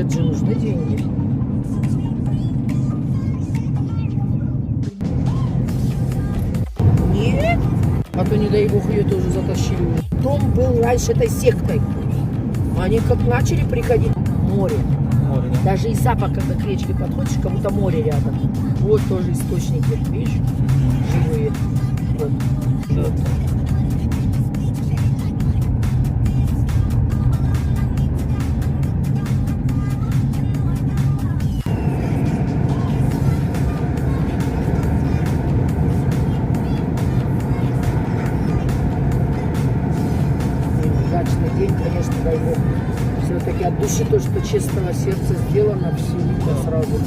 бюджет же нужны деньги. Нет? А то, не дай бог, ее тоже затащили. Дом был раньше этой сектой. Они как начали приходить в море. Море, да? Даже и запах, когда к речке подходишь, как будто море рядом. Вот тоже источники, видишь, живые. Вот. Да. Удачный день, конечно, дай бог. Все-таки от души то, что чистого сердца сделано, все видно сразу.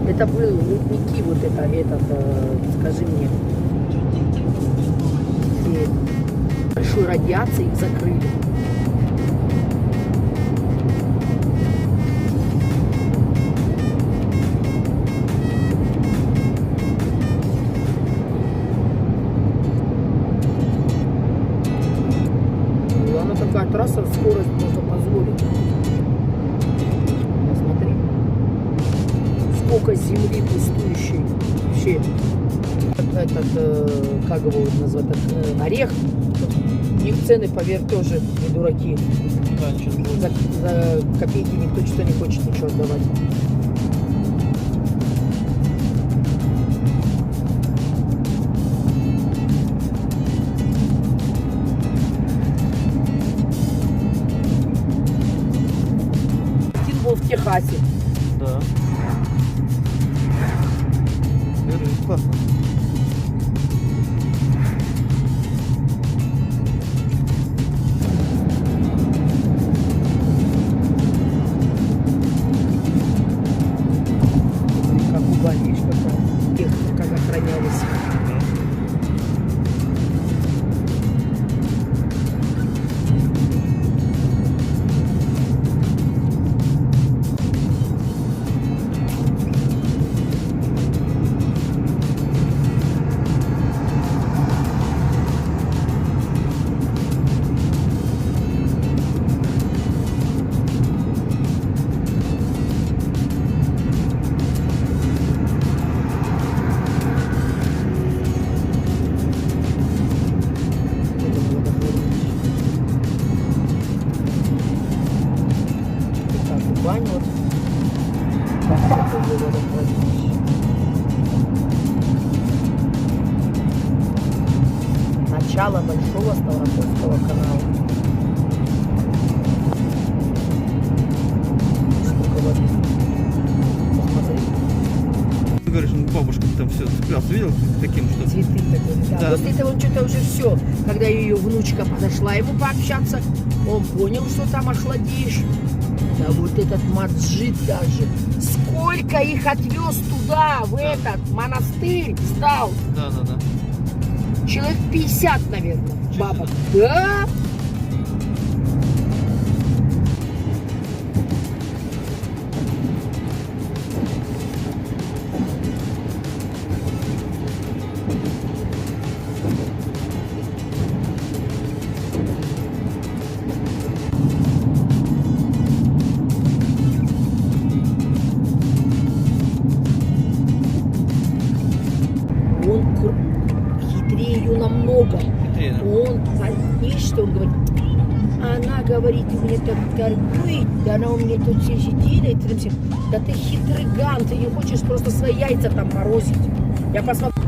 Это были ледники, вот этот, скажи мне, где большой радиации их закрыли. Ну, она такая трасса, скорость можно позволить. Посмотри. Сколько земли пустующей. Вообще, этот, как его назвать, орех. У них цены, поверь, тоже не дураки. Да, ничего не будет. За копейки никто что-то не хочет ничего отдавать. Один был в Техасе. Да. Держись, классно. Как у Бали, что-то. Их как охранялись. Бань вот. Такой водохранилище. Начало большого Ставропольского канала. Сколько воды. Посмотри. Ты говоришь, он бабушка там все цеплялся, видел таким, что... Цветы такие. Да. Да. После этого что-то уже все. Когда ее внучка подошла ему пообщаться, он понял, что там охладеешь. Да вот этот масджид даже. Сколько их отвез туда, в этот монастырь сдал? Да. Человек 50, наверное, Чего бабок. Да? Он хитрее ее намного. Хитрее, да? Он, знаешь, что он говорит? Она говорит, мне так торгует, да она у меня тут все делает. Да ты хитрыган, ты не хочешь просто свои яйца там морозить. Я посмотрю.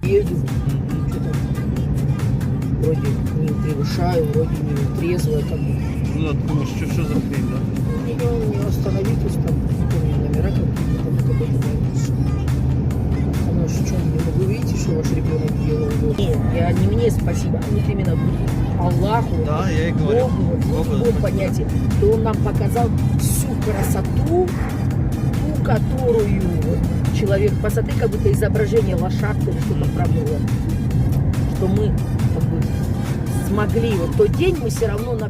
Еду. Что там? Вроде не решаю, вроде не трезвая, там, Ну да, ты думаешь, что за хрень, да? не остановитесь, там, не помню, номера какие-то, там, какой-то, она что, вы видите, что ваш ребенок делал? Вот. Нет, я не мне спасибо, а вот именно Аллаху, Да, я и говорю. Богу, вот, Богу вот спасибо. понятие, то он нам показал всю красоту, ту, которую вот, человек, посмотри, как будто изображение лошадки или что-то пробыло, что мы как бы смогли, вот тот день мы все равно на